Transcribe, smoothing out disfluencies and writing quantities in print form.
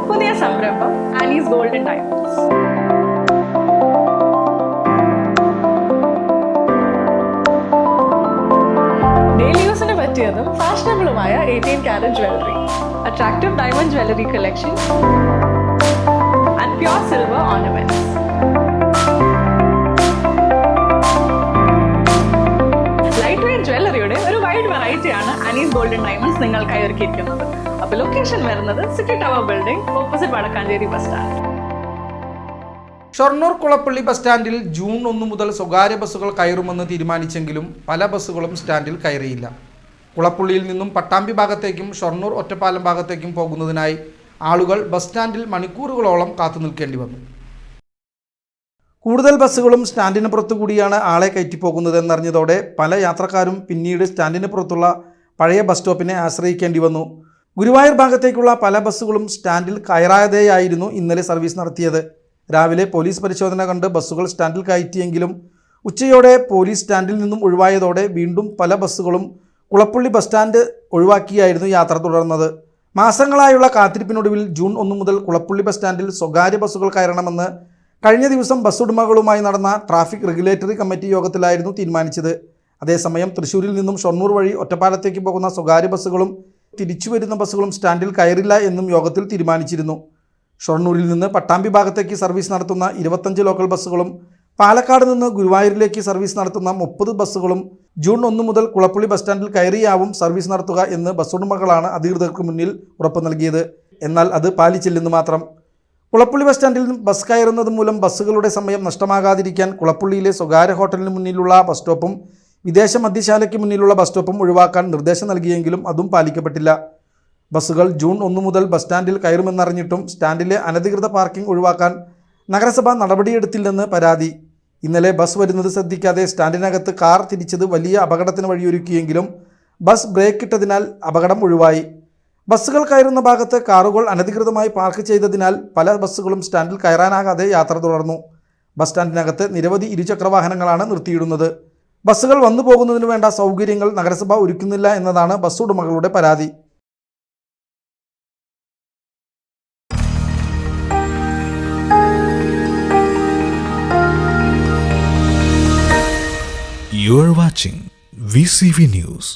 പുതിയ സംരംഭം Annie's golden diamonds. Daily യൂസിന് പറ്റിയതും ഫാഷനബിളുമായ 18 carat jewellery, attractive diamond jewellery collection and pure silver ornaments. Light weight ജ്വല്ലറിയുടെ ഒരു വൈഡ് വെറൈറ്റിയാണ് ആനീസ് ഗോൾഡൻ ഡയമണ്ട്സ് നിങ്ങൾക്കായി ഒരുക്കിയിരിക്കുന്നത്. അപ്പോൾ ലൊക്കേഷൻ വരുന്നത് city tower building, opposite Vadakkanchery bus stand. Shoranur Kulappully bus സ്റ്റാൻഡിൽ ജൂൺ 1 മുതൽ സ്വകാര്യ ബസ്സുകൾ കയറുമെന്ന് തീരുമാനിച്ചെങ്കിലും പല ബസ്സുകളും സ്റ്റാൻഡിൽ കയറിയില്ല. കുളപ്പള്ളിയിൽ നിന്നും പട്ടാമ്പി ഭാഗത്തേക്കും ഷൊർണൂർ ഒറ്റപ്പാലം ഭാഗത്തേക്കും പോകുന്നതിനായി ആളുകൾ ബസ് സ്റ്റാൻഡിൽ മണിക്കൂറുകളോളം കാത്തു നിൽക്കേണ്ടി വന്നു. കൂടുതൽ ബസ്സുകളും സ്റ്റാൻഡിന് പുറത്തു കൂടിയാണ് ആളെ കയറ്റിപ്പോകുന്നതെന്നറിഞ്ഞതോടെ പല യാത്രക്കാരും പിന്നീട് സ്റ്റാൻഡിന് പുറത്തുള്ള പഴയ ബസ് സ്റ്റോപ്പിനെ ആശ്രയിക്കേണ്ടി വന്നു. ഗുരുവായൂർ ഭാഗത്തേക്കുള്ള പല ബസ്സുകളും സ്റ്റാൻഡിൽ കയറാതെയായിരുന്നു ഇന്നലെ സർവീസ് നടത്തിയത്. രാവിലെ പോലീസ് പരിശോധന കണ്ട് ബസ്സുകൾ സ്റ്റാൻഡിൽ കയറ്റിയെങ്കിലും ഉച്ചയോടെ പോലീസ് സ്റ്റാൻഡിൽ നിന്നും ഒഴിവായതോടെ വീണ്ടും പല ബസ്സുകളും കുളപ്പള്ളി ബസ് സ്റ്റാൻഡ് ഒഴിവാക്കിയായിരുന്നു യാത്ര തുടർന്നത്. മാസങ്ങളായുള്ള കാത്തിരിപ്പിനൊടുവിൽ ജൂൺ 1 മുതൽ കുളപ്പള്ളി ബസ് സ്റ്റാൻഡിൽ സ്വകാര്യ ബസ്സുകൾ കയറണമെന്ന് കഴിഞ്ഞ ദിവസം ബസ് ഉടമകളുമായി നടന്ന ട്രാഫിക് റെഗുലേറ്ററി കമ്മിറ്റി യോഗത്തിലായിരുന്നു തീരുമാനിച്ചത്. അതേസമയം തൃശ്ശൂരിൽ നിന്നും ഷൊർണൂർ വഴി ഒറ്റപ്പാലത്തേക്ക് പോകുന്ന സ്വകാര്യ ബസ്സുകളും തിരിച്ചു വരുന്ന ബസ്സുകളും സ്റ്റാൻഡിൽ കയറില്ല എന്നും യോഗത്തിൽ തീരുമാനിച്ചിരുന്നു. ഷൊർണൂരിൽ നിന്ന് പട്ടാമ്പി ഭാഗത്തേക്ക് സർവീസ് നടത്തുന്ന 25 ലോക്കൽ ബസ്സുകളും പാലക്കാട് നിന്ന് ഗുരുവായൂരിലേക്ക് സർവീസ് നടത്തുന്ന 30 ബസ്സുകളും ജൂൺ 1 മുതൽ കുളപ്പള്ളി ബസ് സ്റ്റാൻഡിൽ കയറിയാവും സർവീസ് നടത്തുക എന്ന് ബസ് ഉടമകളാണ് അധികൃതർക്ക് മുന്നിൽ ഉറപ്പ് നൽകിയത്. എന്നാൽ അത് പാലിച്ചില്ലെന്ന് മാത്രം. കുളപ്പള്ളി ബസ് സ്റ്റാൻഡിൽ ബസ് കയറുന്നത് മൂലം ബസ്സുകളുടെ സമയം നഷ്ടമാകാതിരിക്കാൻ കുളപ്പള്ളിയിലെ സ്വകാര്യ ഹോട്ടലിന് മുന്നിലുള്ള ബസ് സ്റ്റോപ്പും വിദേശ മദ്യശാലയ്ക്ക് മുന്നിലുള്ള ബസ് സ്റ്റോപ്പും ഒഴിവാക്കാൻ നിർദ്ദേശം നൽകിയെങ്കിലും അതും പാലിക്കപ്പെട്ടില്ല. ബസ്സുകൾ ജൂൺ 1 മുതൽ ബസ് സ്റ്റാൻഡിൽ കയറുമെന്നറിഞ്ഞിട്ടും സ്റ്റാൻഡിലെ അനധികൃത പാർക്കിംഗ് ഒഴിവാക്കാൻ നഗരസഭ നടപടിയെടുത്തില്ലെന്ന് പരാതി. ഇന്നലെ ബസ് വരുന്നത് ശ്രദ്ധിക്കാതെ സ്റ്റാൻഡിനകത്ത് കാർ തിരിച്ചത് വലിയ അപകടത്തിന് വഴിയൊരുക്കിയെങ്കിലും ബസ് ബ്രേക്ക് ഇട്ടതിനാൽ അപകടം ഒഴിവായി. ബസ്സുകൾ കയറുന്ന ഭാഗത്ത് കാറുകൾ അനധികൃതമായി പാർക്ക് ചെയ്തതിനാൽ പല ബസ്സുകളും സ്റ്റാൻഡിൽ കയറാനാകാതെ യാത്ര തുടർന്നു. ബസ് സ്റ്റാൻഡിനകത്ത് നിരവധി ഇരുചക്രവാഹനങ്ങളാണ് നിർത്തിയിടുന്നത്. ബസ്സുകൾ വന്നു പോകുന്നതിന് വേണ്ട സൗകര്യങ്ങൾ നഗരസഭ ഒരുക്കുന്നില്ല എന്നതാണ് ബസ് ഉടമകളുടെ പരാതി. You are watching VCV News.